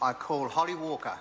I call Holly Walker.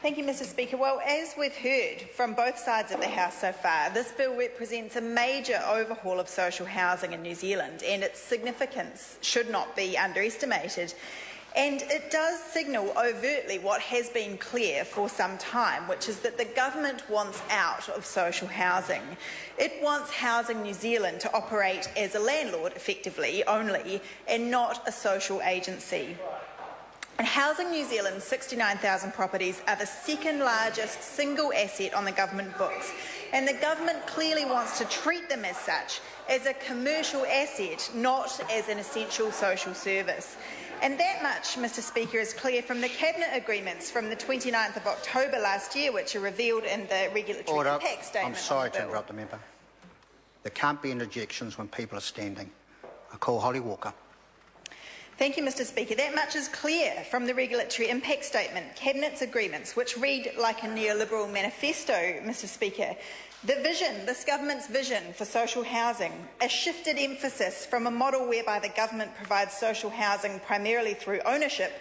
Thank you, Mr Speaker. Well, as we've heard from both sides of the House so far, this bill represents a major overhaul of social housing in New Zealand, and its significance should not be underestimated. And it does signal overtly what has been clear for some time, which is that the government wants out of social housing. It wants Housing New Zealand to operate as a landlord, effectively, only, and not a social agency. And Housing New Zealand's 69,000 properties are the second largest single asset on the government books, and the government clearly wants to treat them as such, as a commercial asset, not as an essential social service. And that much, Mr Speaker, is clear from the Cabinet agreements from the 29th of October last year, which are revealed in the regulatory impact statement. I'm sorry to interrupt the member. There can't be interjections when people are standing. I call Holly Walker. Thank you, Mr Speaker. That much is clear from the regulatory impact statement, Cabinet's agreements, which read like a neoliberal manifesto, Mr Speaker. The vision, this government's vision for social housing, a shifted emphasis from a model whereby the government provides social housing primarily through ownership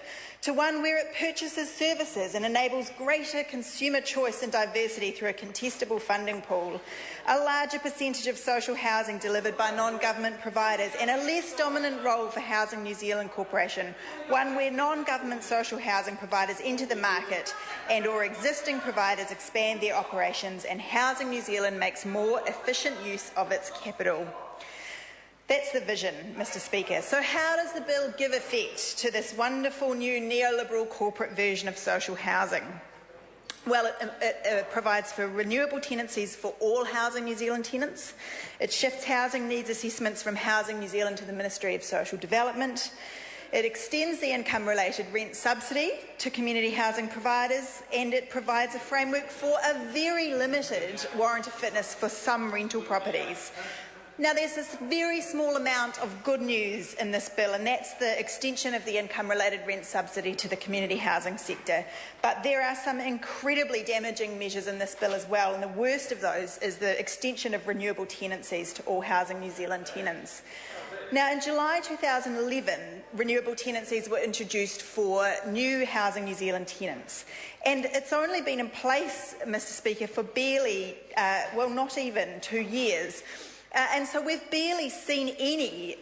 to one where it purchases services and enables greater consumer choice and diversity through a contestable funding pool, a larger percentage of social housing delivered by non-government providers, and a less dominant role for Housing New Zealand Corporation, one where non-government social housing providers enter the market and or existing providers expand their operations and Housing New Zealand makes more efficient use of its capital. That's the vision, Mr Speaker. So how does the bill give effect to this wonderful new neoliberal corporate version of social housing? Well, it provides for renewable tenancies for all Housing New Zealand tenants. It shifts housing needs assessments from Housing New Zealand to the Ministry of Social Development. It extends the income-related rent subsidy to community housing providers, and it provides a framework for a very limited warrant of fitness for some rental properties. Now, there's this very small amount of good news in this bill, and that's the extension of the income-related rent subsidy to the community housing sector. But there are some incredibly damaging measures in this bill as well, and the worst of those is the extension of renewable tenancies to all Housing New Zealand tenants. Now, in July 2011, renewable tenancies were introduced for new Housing New Zealand tenants. And it's only been in place, Mr Speaker, for barely, well, not even 2 years. And so we've barely seen any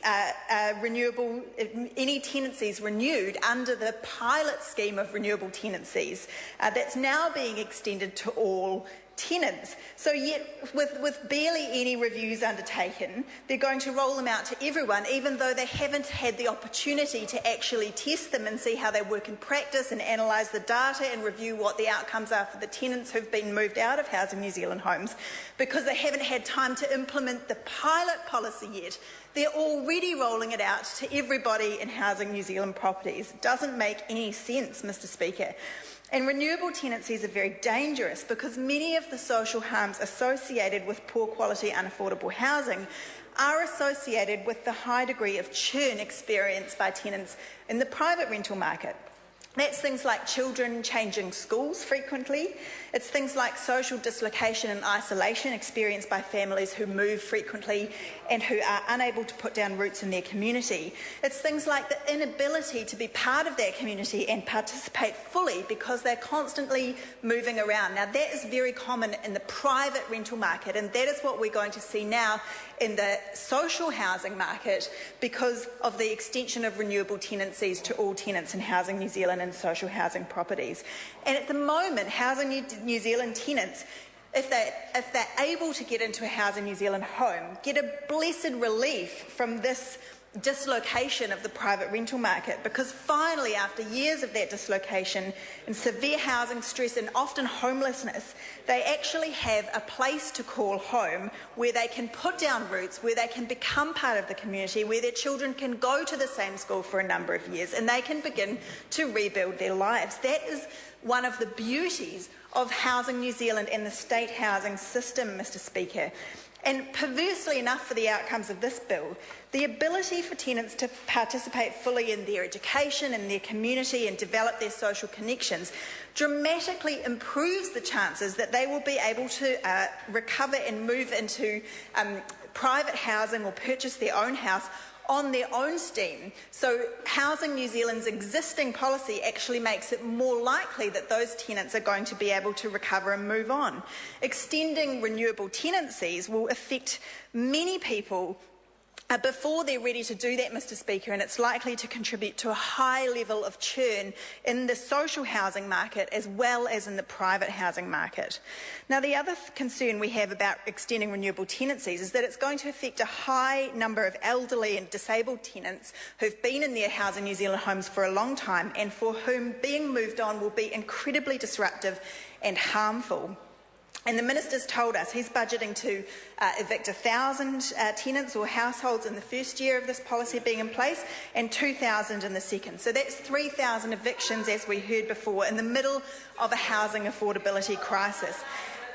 any tenancies renewed under the pilot scheme of renewable tenancies that's now being extended to all tenants. So yet, with barely any reviews undertaken, they're going to roll them out to everyone, even though they haven't had the opportunity to actually test them and see how they work in practice and analyse the data and review what the outcomes are for the tenants who've been moved out of Housing New Zealand homes, because they haven't had time to implement the pilot policy yet. They're already rolling it out to everybody in Housing New Zealand properties. It doesn't make any sense, Mr Speaker. And renewable tenancies are very dangerous because many of the social harms associated with poor quality unaffordable housing are associated with the high degree of churn experienced by tenants in the private rental market. That's things like children changing schools frequently. It's things like social dislocation and isolation experienced by families who move frequently and who are unable to put down roots in their community. It's things like the inability to be part of that community and participate fully because they're constantly moving around. Now, that is very common in the private rental market, and that is what we're going to see now in the social housing market because of the extension of renewable tenancies to all tenants in Housing New Zealand and social housing properties. And at the moment, Housing New Zealand tenants, if they're able to get into a Housing New Zealand home, get a blessed relief from this dislocation of the private rental market, because finally, after years of that dislocation and severe housing stress and often homelessness, they actually have a place to call home where they can put down roots, where they can become part of the community, where their children can go to the same school for a number of years and they can begin to rebuild their lives. That is one of the beauties of Housing New Zealand and the state housing system, Mr Speaker. And perversely enough for the outcomes of this bill, the ability for tenants to participate fully in their education and their community and develop their social connections dramatically improves the chances that they will be able to recover and move into private housing or purchase their own house on their own steam. So Housing New Zealand's existing policy actually makes it more likely that those tenants are going to be able to recover and move on. Extending renewable tenancies will affect many people before they're ready to do that, Mr Speaker, and it's likely to contribute to a high level of churn in the social housing market as well as in the private housing market. Now, the other concern we have about extending renewable tenancies is that it's going to affect a high number of elderly and disabled tenants who've been in their Housing New Zealand homes for a long time and for whom being moved on will be incredibly disruptive and harmful. And the Minister's told us he's budgeting to evict 1,000 tenants or households in the first year of this policy being in place and 2,000 in the second. So that's 3,000 evictions, as we heard before, in the middle of a housing affordability crisis.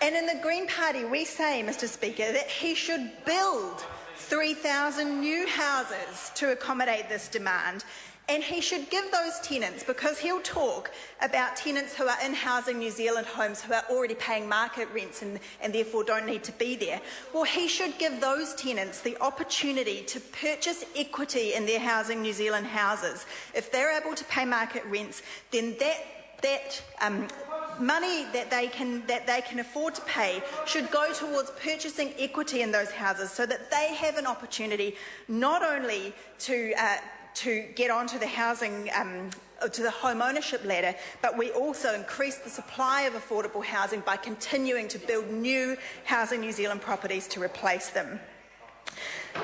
And in the Green Party, we say, Mr Speaker, that he should build 3,000 new houses to accommodate this demand. And he should give those tenants, because he'll talk about tenants who are in Housing New Zealand homes who are already paying market rents and therefore don't need to be there. Well, he should give those tenants the opportunity to purchase equity in their Housing New Zealand houses. If they're able to pay market rents, then that money that they can afford to pay should go towards purchasing equity in those houses so that they have an opportunity not only to get onto the housing, to the home ownership ladder, but we also increase the supply of affordable housing by continuing to build new Housing New Zealand properties to replace them.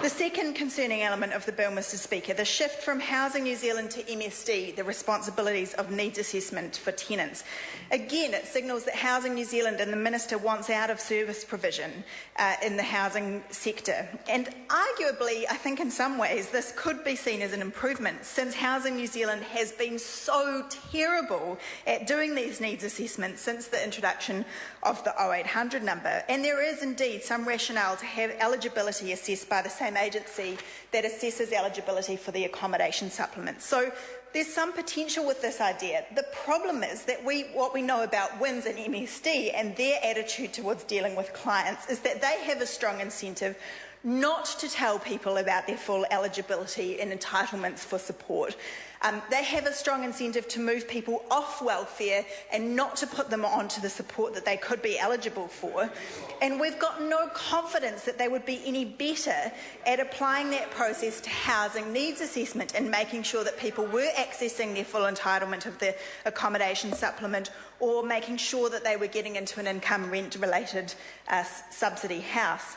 The second concerning element of the bill, Mr Speaker, the shift from Housing New Zealand to MSD, the responsibilities of needs assessment for tenants. Again, it signals that Housing New Zealand and the Minister wants out of service provision in the housing sector. And arguably, I think in some ways, this could be seen as an improvement, since Housing New Zealand has been so terrible at doing these needs assessments since the introduction of the 0800 number. And there is indeed some rationale to have eligibility assessed by the same agency that assesses eligibility for the accommodation supplement. So there's some potential with this idea. The problem is that what we know about WINS and MSD and their attitude towards dealing with clients is that they have a strong incentive not to tell people about their full eligibility and entitlements for support. They have a strong incentive to move people off welfare and not to put them onto the support that they could be eligible for. And we've got no confidence that they would be any better at applying that process to housing needs assessment and making sure that people were accessing their full entitlement of the accommodation supplement, or making sure that they were getting into an income rent-related subsidy house.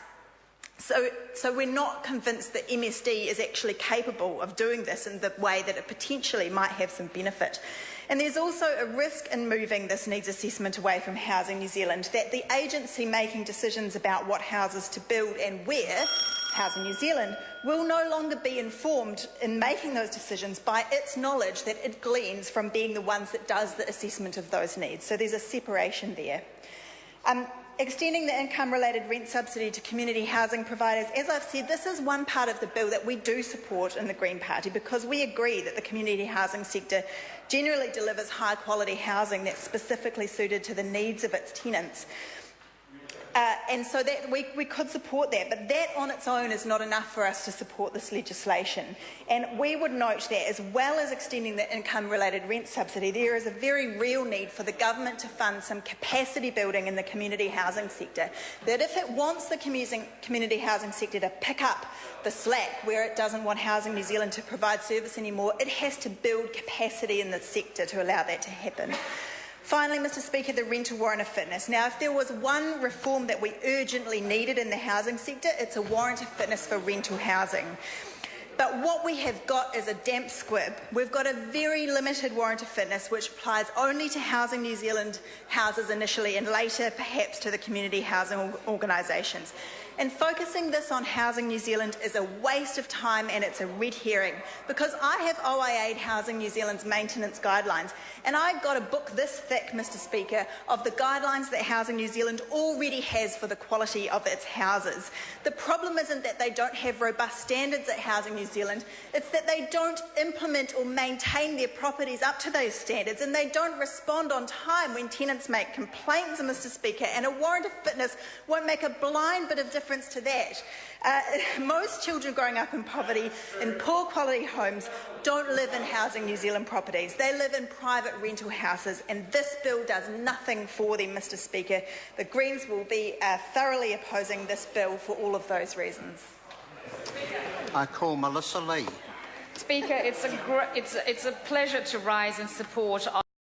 So we're not convinced that MSD is actually capable of doing this in the way that it potentially might have some benefit. And there's also a risk in moving this needs assessment away from Housing New Zealand, that the agency making decisions about what houses to build and where, Housing New Zealand, will no longer be informed in making those decisions by its knowledge that it gleans from being the ones that does the assessment of those needs. So there's a separation there. Extending the income-related rent subsidy to community housing providers, as I've said, this is one part of the bill that we do support in the Green Party, because we agree that the community housing sector generally delivers high-quality housing that's specifically suited to the needs of its tenants. And so that we could support that, but that on its own is not enough for us to support this legislation. And we would note that, as well as extending the income-related rent subsidy, there is a very real need for the government to fund some capacity building in the community housing sector. That if it wants the community housing sector to pick up the slack where it doesn't want Housing New Zealand to provide service anymore, it has to build capacity in the sector to allow that to happen. Finally, Mr Speaker, the rental warrant of fitness. Now, if there was one reform that we urgently needed in the housing sector, it's a warrant of fitness for rental housing. But what we have got is a damp squib. We've got a very limited warrant of fitness which applies only to Housing New Zealand houses initially, and later perhaps to the community housing organisations. And focusing this on Housing New Zealand is a waste of time, and it's a red herring, because I have OIA'd Housing New Zealand's maintenance guidelines, and I've got a book this thick, Mr Speaker, of the guidelines that Housing New Zealand already has for the quality of its houses. The problem isn't that they don't have robust standards at Housing New Zealand, it's that they don't implement or maintain their properties up to those standards, and they don't respond on time when tenants make complaints, Mr Speaker, and a warrant of fitness won't make a blind bit of difference difference to that. Most children growing up in poverty in poor quality homes don't live in Housing New Zealand properties. They live in private rental houses, and this bill does nothing for them, Mr Speaker. The Greens will be thoroughly opposing this bill for all of those reasons. I call Melissa Lee. Speaker, it's a pleasure to rise in support of